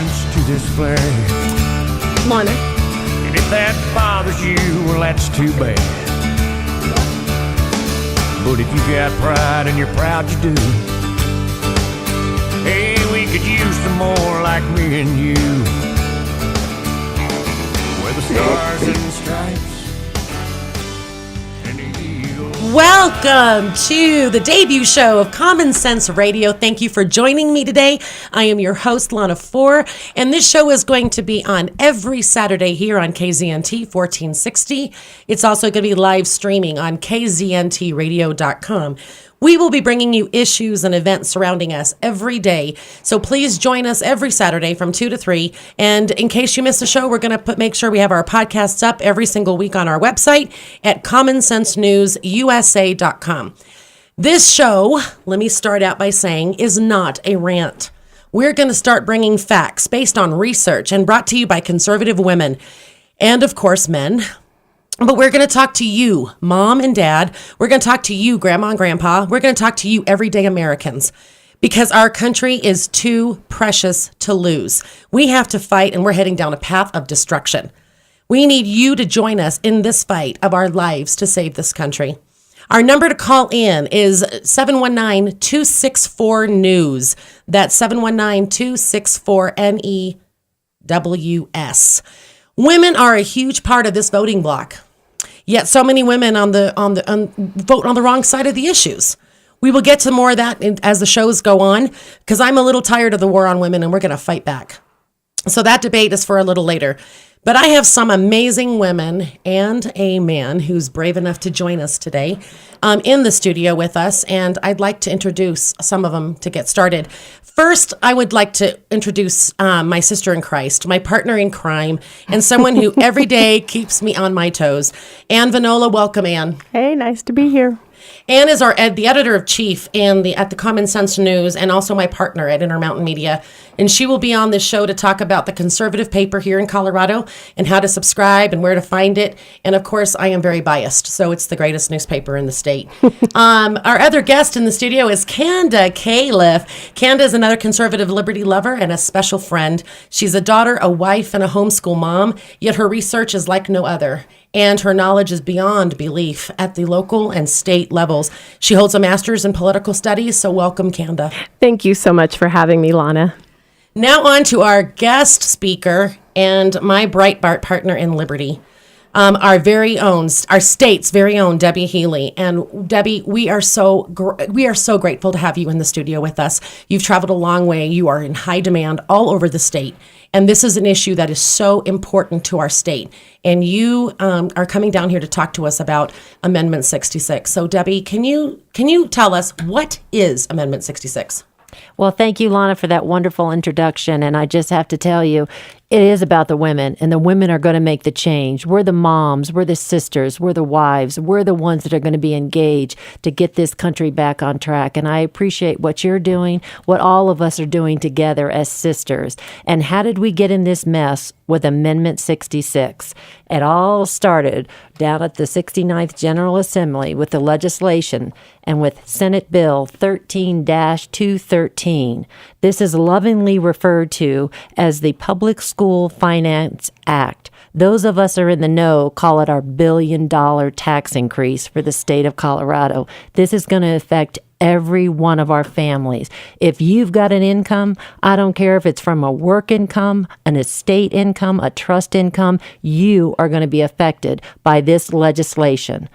allegiance to this flag. Lana. And if that bothers you, well, that's too bad. But if you got pride and you're proud you do, hey, we could use some more like me and you. Where the stars and stripes. Welcome to the debut show of Common Sense Radio. Thank you for joining me today. I am your host, Lana Fore, and this show is going to be on every Saturday here on KZNT 1460. It's also going to be live streaming on kzntradio.com. We will be bringing you issues and events surrounding us every day. So please join us every Saturday from 2 to 3. And in case you missed a show, we're going to make sure we have our podcasts up every single week on our website at commonsensenewsusa.com. This show, let me start out by saying, is not a rant. We're going to start bringing facts based on research and brought to you by conservative women and, of course, men. But we're going to talk to you, Mom and Dad. We're going to talk to you, Grandma and Grandpa. We're going to talk to you, everyday Americans, because our country is too precious to lose. We have to fight, and we're heading down a path of destruction. We need you to join us in this fight of our lives to save this country. Our number to call in is 719-264-NEWS. That's 719-264-NEWS. Women are a huge part of this voting bloc. Yet so many women vote on the wrong side of the issues. We will get to more of that as the shows go on, because I'm a little tired of the war on women, and we're going to fight back. So that debate is for a little later. But I have some amazing women and a man who's brave enough to join us today in the studio with us, and I'd like to introduce some of them to get started. First, I would like to introduce my sister in Christ, my partner in crime, and someone who every day keeps me on my toes. Ann Vinnola, welcome, Ann. Hey, nice to be here. Ann is the editor-in-chief at the Common Sense News, and also my partner at Intermountain Media. And she will be on this show to talk about the conservative paper here in Colorado and how to subscribe and where to find it. And of course, I am very biased, so it's the greatest newspaper in the state. Our other guest in the studio is Canda, Calef. Canda is another conservative liberty lover and a special friend. She's a daughter, a wife, and a homeschool mom, yet her research is like no other. And her knowledge is beyond belief at the local and state levels. She holds a master's in political studies, so welcome, Canda. Thank you so much for having me, Lana. Now on to our guest speaker and my Breitbart partner in Liberty, our state's very own Debbie Healy. And Debbie, we are so grateful to have you in the studio with us. You've traveled a long way. You are in high demand all over the state. And this is an issue that is so important to our state. And you are coming down here to talk to us about Amendment 66. So Debbie, can you tell us, what is Amendment 66? Well, thank you, Lana, for that wonderful introduction. And I just have to tell you, it is about the women, and the women are going to make the change. We're the moms, we're the sisters, we're the wives, we're the ones that are going to be engaged to get this country back on track. And I appreciate what you're doing, what all of us are doing together as sisters. And how did we get in this mess with Amendment 66? It all started down at the 69th General Assembly with the legislation and with Senate Bill 13-213. This is lovingly referred to as the Public School Finance Act. Those of us who are in the know call it our $1 billion tax increase for the state of Colorado. This is going to affect every one of our families. If you've got an income, I don't care if it's from a work income, an estate income, a trust income, you are going to be affected by this legislation.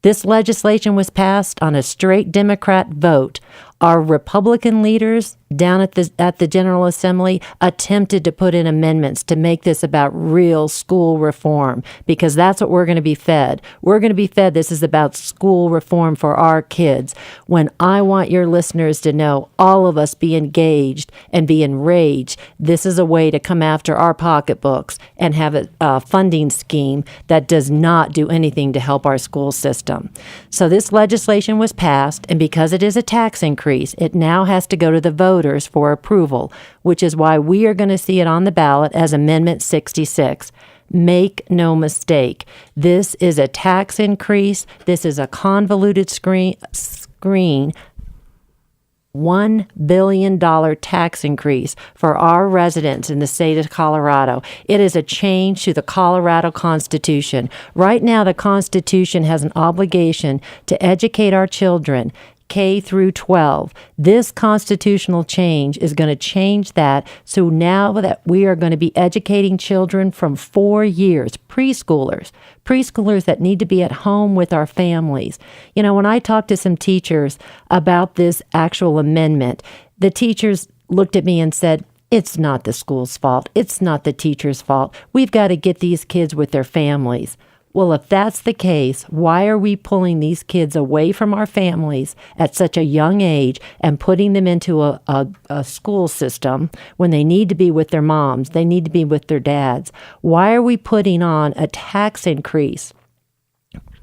This legislation was passed on a straight Democrat vote. Our Republican leaders down at the General Assembly attempted to put in amendments to make this about real school reform, because that's what we're going to be fed. We're going to be fed this is about school reform for our kids. When I want your listeners to know, all of us be engaged and be enraged, this is a way to come after our pocketbooks and have a funding scheme that does not do anything to help our school system. So this legislation was passed, and because it is a tax increase, it now has to go to the voters for approval, which is why we are going to see it on the ballot as Amendment 66. Make no mistake, this is a tax increase. This is a convoluted screen $1 billion tax increase for our residents in the state of Colorado. It is a change to the Colorado Constitution. Right now, the Constitution has an obligation to educate our children K through 12. This constitutional change is going to change that. So now that we are going to be educating children from 4 years, preschoolers that need to be at home with our families. You know, when I talked to some teachers about this actual amendment, the teachers looked at me and said, it's not the school's fault. It's not the teacher's fault. We've got to get these kids with their families. Well, if that's the case, why are we pulling these kids away from our families at such a young age and putting them into a school system when they need to be with their moms, they need to be with their dads? Why are we putting on a tax increase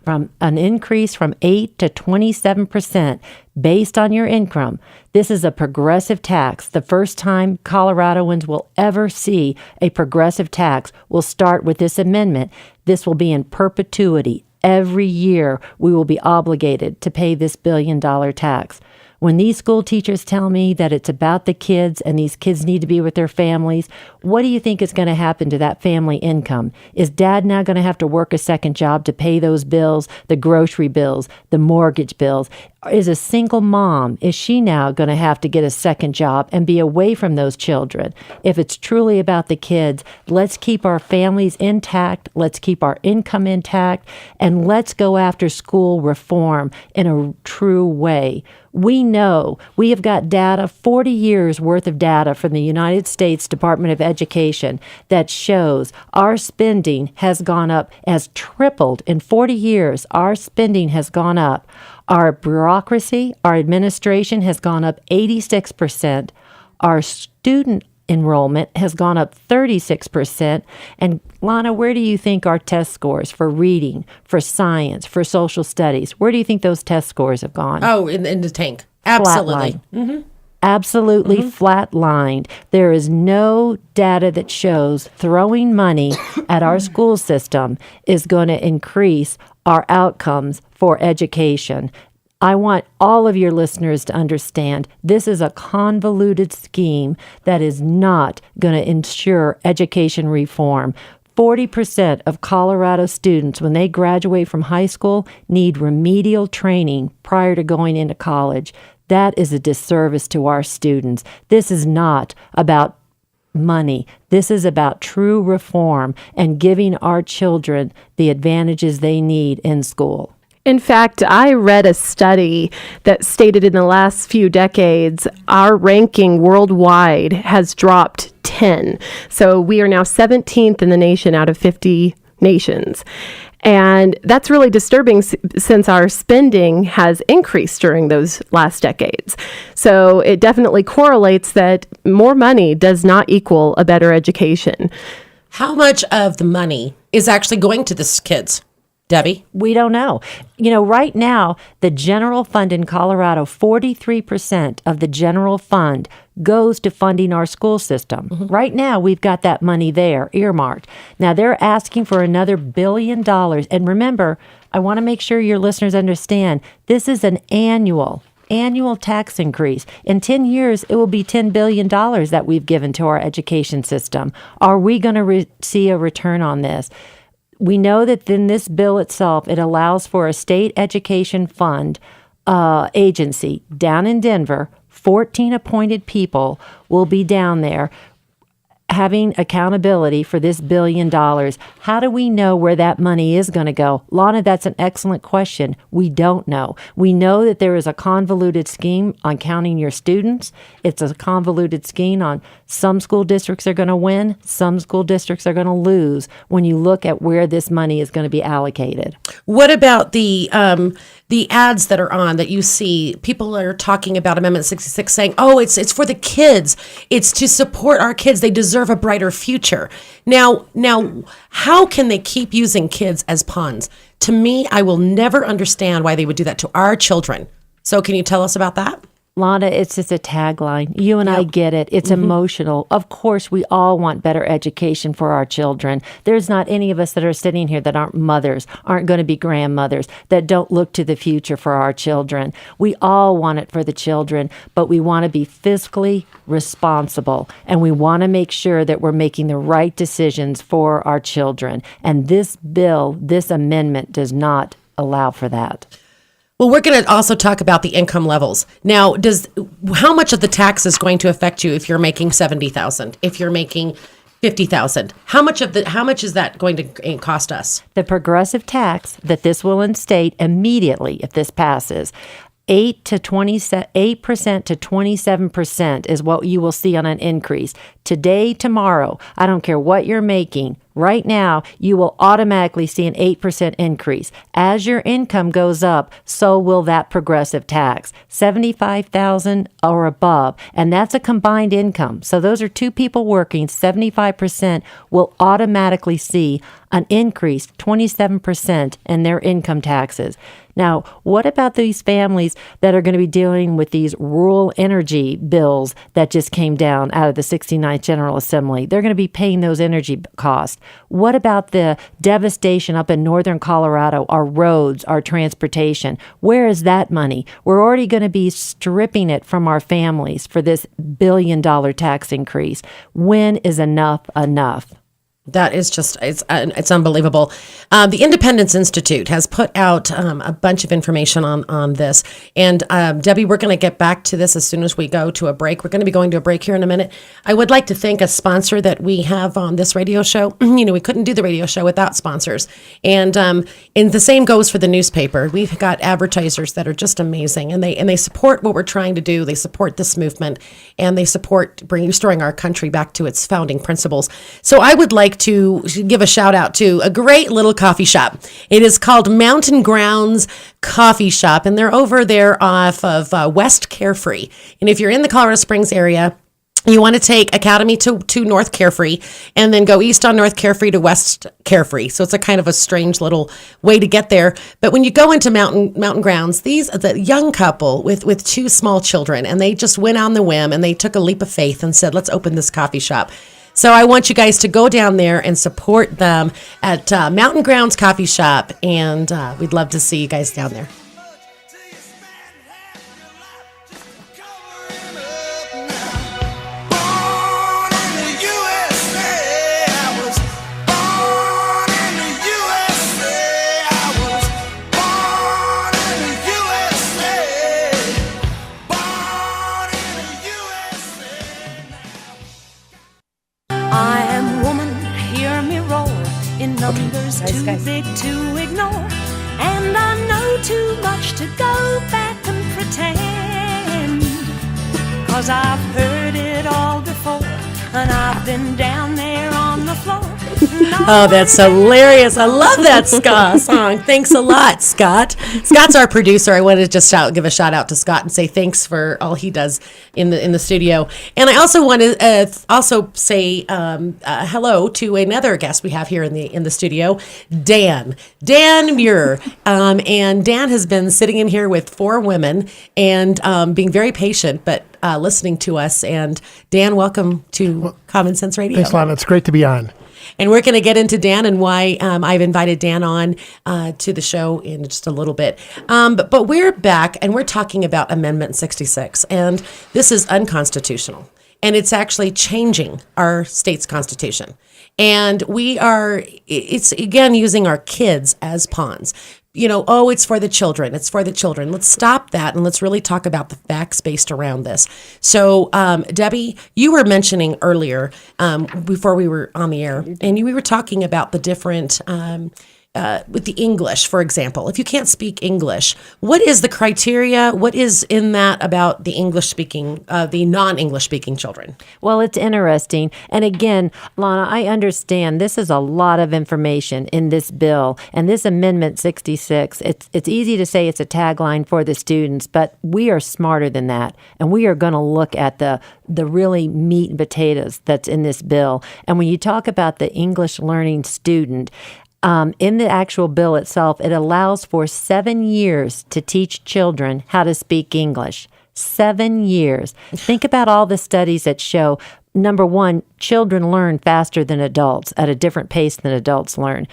from 8 to 27% based on your income? This is a progressive tax. The first time Coloradoans will ever see a progressive tax will start with this amendment. This will be in perpetuity. Every year we will be obligated to pay this $1 billion tax. When these school teachers tell me that it's about the kids and these kids need to be with their families, what do you think is going to happen to that family income? Is dad now going to have to work a second job to pay those bills, the grocery bills, the mortgage bills? Is a single mom, is she now going to have to get a second job and be away from those children? If it's truly about the kids, let's keep our families intact, let's keep our income intact, and let's go after school reform in a true way. We know we have got data, 40 years worth of data from the United States Department of Education that shows our spending has gone up, has tripled in 40 years. Our spending has gone up. Our bureaucracy, our administration has gone up 86%. Our student enrollment has gone up 36%. And Lana, where do you think our test scores for reading, for science, for social studies, where do you think those test scores have gone? Oh, in the tank. Absolutely. Mm-hmm. Absolutely flatlined. There is no data that shows throwing money at our school system is going to increase our outcomes for education. I want all of your listeners to understand this is a convoluted scheme that is not going to ensure education reform. 40% of Colorado students, when they graduate from high school, need remedial training prior to going into college. That is a disservice to our students. This is not about money. This is about true reform and giving our children the advantages they need in school. In fact, I read a study that stated in the last few decades, our ranking worldwide has dropped 10. So we are now 17th in the nation out of 50 nations. And that's really disturbing since our spending has increased during those last decades. So it definitely correlates that more money does not equal a better education. How much of the money is actually going to the kids? Debbie? We don't know. You know, right now, the general fund in Colorado, 43% of the general fund goes to funding our school system. Right now, we've got that money there, earmarked. Now, they're asking for another $1 billion. And remember, I want to make sure your listeners understand, this is an annual tax increase. In 10 years, it will be $10 billion that we've given to our education system. Are we going to see a return on this? We know that in this bill itself, it allows for a state education fund agency down in Denver. 14 appointed people will be down there having accountability for this $1 billion. How do we know where that money is going to go? Lana, that's an excellent question. We don't know. We know that there is a convoluted scheme on counting your students. It's a convoluted scheme on some school districts are going to win, some school districts are going to lose when you look at where this money is going to be allocated. What about the ads that are on that you see? People are talking about Amendment 66 saying, oh, it's for the kids. It's to support our kids. They deserve a brighter future. Now, how can they keep using kids as pawns? To me, I will never understand why they would do that to our children. So can you tell us about that? Lana, it's just a tagline. You and I get it. It's emotional. Of course, we all want better education for our children. There's not any of us that are sitting here that aren't mothers, aren't going to be grandmothers, that don't look to the future for our children. We all want it for the children, but we want to be fiscally responsible, and we want to make sure that we're making the right decisions for our children. And this bill, this amendment does not allow for that. Well, we're going to also talk about the income levels. Now, how much of the tax is going to affect you if you're making $70,000, if you're making $50,000? How much is that going to cost us? The progressive tax that this will instate immediately, if this passes, 8% to 27% is what you will see on an increase. Today, tomorrow, I don't care what you're making. Right now, you will automatically see an 8% increase. As your income goes up, so will that progressive tax. $75,000 or above, and that's a combined income. So those are two people working. 75% will automatically see an increase, 27% in their income taxes. Now, what about these families that are going to be dealing with these rural energy bills that just came down out of the 69th General Assembly? They're going to be paying those energy costs. What about the devastation up in northern Colorado, our roads, our transportation? Where is that money? We're already going to be stripping it from our families for this $1 billion tax increase. When is enough enough? That is just, it's unbelievable. The Independence Institute has put out a bunch of information on this. And Debbie, we're going to get back to this as soon as we go to a break. We're going to be going to a break here in a minute. I would like to thank a sponsor that we have on this radio show. We couldn't do the radio show without sponsors. And the same goes for the newspaper. We've got advertisers that are just amazing. And they support what we're trying to do. They support this movement. And they support restoring our country back to its founding principles. So I would like to give a shout out to a great little coffee shop. It is called Mountain Grounds Coffee Shop, and they're over there off of West Carefree. And if you're in the Colorado Springs area, you want to take Academy to North Carefree and then go east on North Carefree to West Carefree. So it's a kind of a strange little way to get there. But when you go into Mountain Grounds, the young couple with two small children, and they just went on the whim and they took a leap of faith and said, let's open this coffee shop. So I want you guys to go down there and support them at Mountain Grounds Coffee Shop, and we'd love to see you guys down there. Numbers too big to ignore, and I know too much to go back and pretend, 'cause I've heard it all before, and I've been down there on the floor. Oh, that's hilarious. I love that song. Thanks a lot, Scott. Scott's our producer. I wanted to just give a shout out to Scott and say thanks for all he does in the studio. And I also want to say hello to another guest we have here in the studio, Dan Meurer. And Dan has been sitting in here with 4 women and being very patient, but listening to us. And Dan, welcome to Common Sense Radio. Thanks, Lana. It's great to be on. And we're going to get into Dan and why I've invited Dan on to the show in just a little bit. But we're back, and we're talking about Amendment 66. And this is unconstitutional. And it's actually changing our state's constitution. And it's again using our kids as pawns. It's for the children. It's for the children. Let's stop that and let's really talk about the facts based around this. So, Debbie, you were mentioning earlier before we were on the air, and we were talking about the different with the English, for example. If you can't speak English, what is the criteria? What is in that about the the non-English speaking children? Well, it's interesting. And again, Lana, I understand this is a lot of information in this bill. And this Amendment 66, it's easy to say it's a tagline for the students, but we are smarter than that. And we are going to look at the really meat and potatoes that's in this bill. And when you talk about the English learning student, in the actual bill itself, it allows for 7 years to teach children how to speak English. 7 years. Think about all the studies that show, number one, children learn faster than adults at a different pace than adults learn.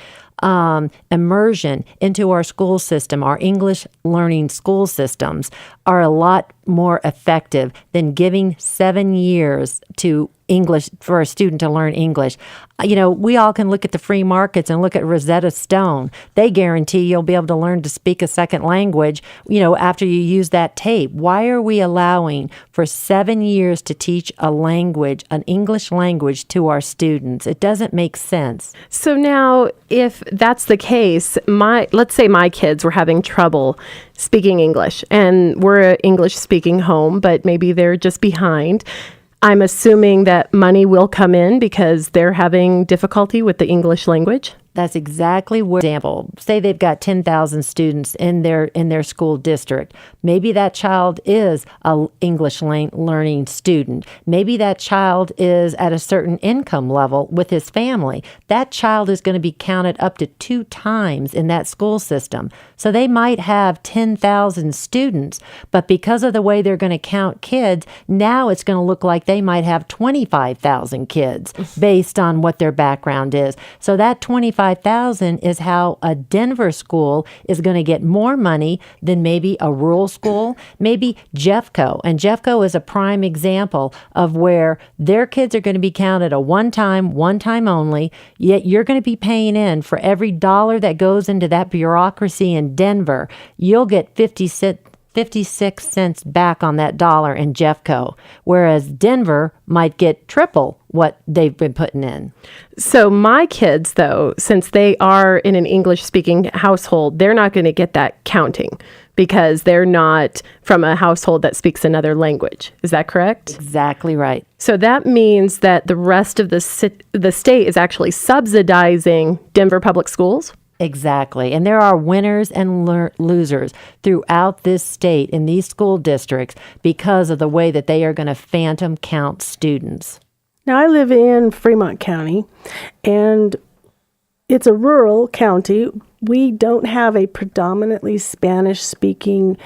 Immersion into our school system, our English learning school systems, are a lot more effective than giving 7 years to English for a student to learn English. You know, we all can look at the free markets and look at Rosetta Stone. They guarantee you'll be able to learn to speak a second language, you know, after you use that tape. Why are we allowing for 7 years to teach a language, an English language, to our students? It doesn't make sense. So now, if that's the case, let's say my kids were having trouble speaking English, and we're an English-speaking home, but maybe they're just behind. I'm assuming that money will come in because they're having difficulty with the English language. That's exactly where, example, say they've got 10,000 students in their school district. Maybe that child is a English learning student. Maybe that child is at a certain income level with his family. That child is going to be counted up to 2 times in that school system. So they might have 10,000 students, but because of the way they're going to count kids, now it's going to look like they might have 25,000 kids based on what their background is. So that 25,000 is how a Denver school is going to get more money than maybe a rural school, maybe Jeffco. And Jeffco is a prime example of where their kids are going to be counted a one time only, yet you're going to be paying in for every dollar that goes into that bureaucracy in Denver. You'll get 56 cents back on that dollar in Jeffco, whereas Denver might get triple what they've been putting in. So my kids, though, since they are in an English-speaking household, they're not going to get that counting because they're not from a household that speaks another language. Is that correct? Exactly right. So that means that the rest of the state is actually subsidizing Denver public schools? Exactly. And there are winners and losers throughout this state in these school districts because of the way that they are going to phantom count students. Now, I live in Fremont County, and it's a rural county. We don't have a predominantly Spanish-speaking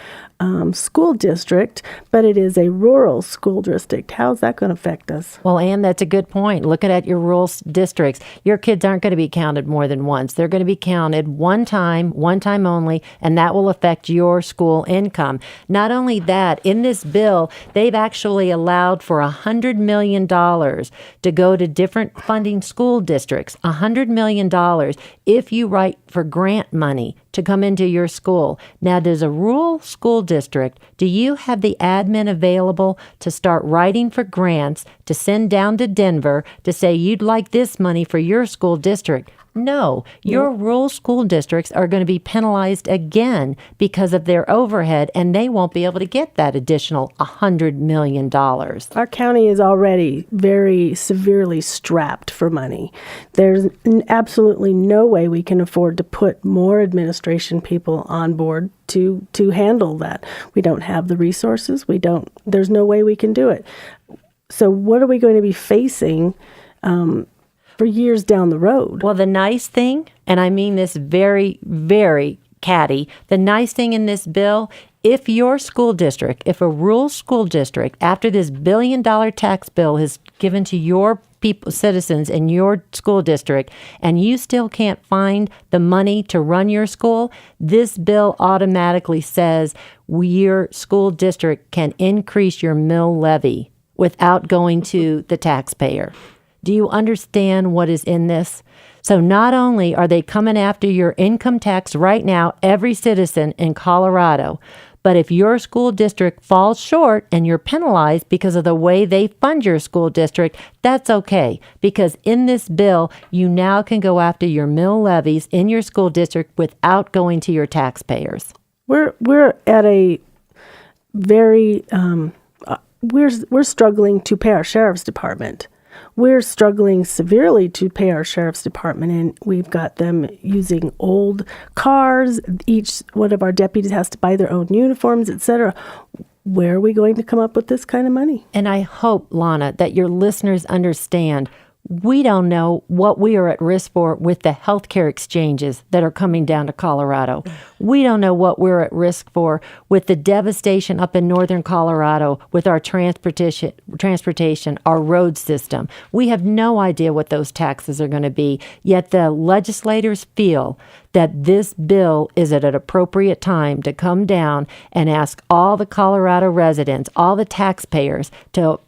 school district, but it is a rural school district. How's that going to affect us? Well, Ann, that's a good point. Looking at your rural districts, your kids aren't going to be counted more than once. They're going to be counted one time only, and that will affect your school income. Not only that, in this bill, they've actually allowed for $100 million to go to different funding school districts. $100 million if you write for grant money to come into your school. Now, does a rural school district, do you have the admin available to start writing for grants to send down to Denver to say you'd like this money for your school district? No, your rural school districts are going to be penalized again because of their overhead, and they won't be able to get that additional $100 million. Our county is already very severely strapped for money. There's absolutely no way we can afford to put more administration people on board to handle that. We don't have the resources. There's no way we can do it. So what are we going to be facing for years down the road? Well, the nice thing, and I mean this very, very catty, the nice thing in this bill, if your school district, if a rural school district, after this $1 billion tax bill is given to your citizens in your school district, and you still can't find the money to run your school, this bill automatically says your school district can increase your mill levy without going to the taxpayer. Do you understand what is in this? So not only are they coming after your income tax right now, every citizen in Colorado, but if your school district falls short and you're penalized because of the way they fund your school district, that's okay. Because in this bill, you now can go after your mill levies in your school district without going to your taxpayers. We're at a very we're struggling to pay our sheriff's department. We're struggling severely to pay our sheriff's department, and we've got them using old cars. Each one of our deputies has to buy their own uniforms, etc. Where are we going to come up with this kind of money? And I hope, Lana, that your listeners understand We don't know what we are at risk for with the healthcare exchanges that are coming down to Colorado. We don't know what we're at risk for with the devastation up in northern Colorado with our transportation, our road system. We have no idea what those taxes are going to be, yet the legislators feel that this bill is at an appropriate time to come down and ask all the Colorado residents, all the taxpayers, to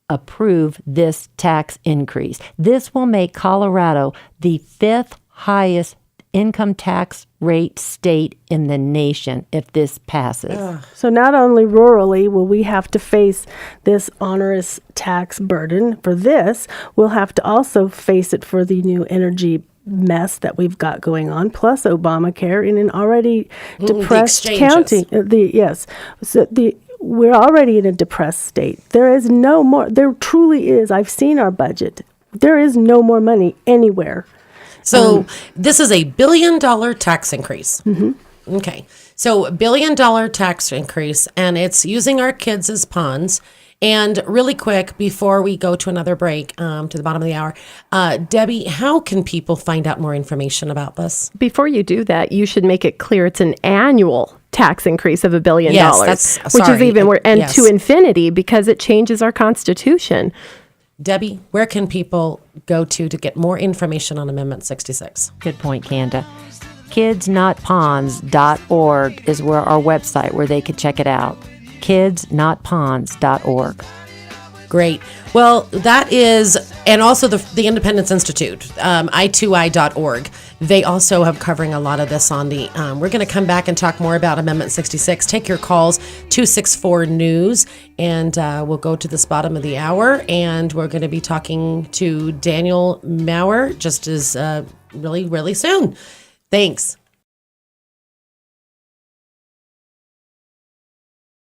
approve this tax increase. This will make Colorado the 5th highest income tax rate state in the nation if this passes. So not only rurally will we have to face this onerous tax burden for this, we'll have to also face it for the new energy mess that we've got going on, plus Obamacare in an already depressed county. We're already in a depressed state. There is no more. There truly is. I've seen our budget. There is no more money anywhere. So this is a $1 billion tax increase. Mm-hmm. Okay. So $1 billion tax increase, and it's using our kids as pawns. And really quick, before we go to another break, to the bottom of the hour, Debbie, how can people find out more information about this? Before you do that, you should make it clear it's an annual tax increase of $1 billion, which is even to infinity because it changes our Constitution. Debbie, where can people go to get more information on Amendment 66? Good point, Canda. kidsnotpawns.org is where our website where they could check it out. kidsnotpawns.org. Great. Well, that is, and also the Independence Institute, i2i.org. They also have covering a lot of this on the, we're going to come back and talk more about Amendment 66. Take your calls, 264-NEWS, and we'll go to this bottom of the hour, and we're going to be talking to Daniel Meurer just as really, really soon. Thanks.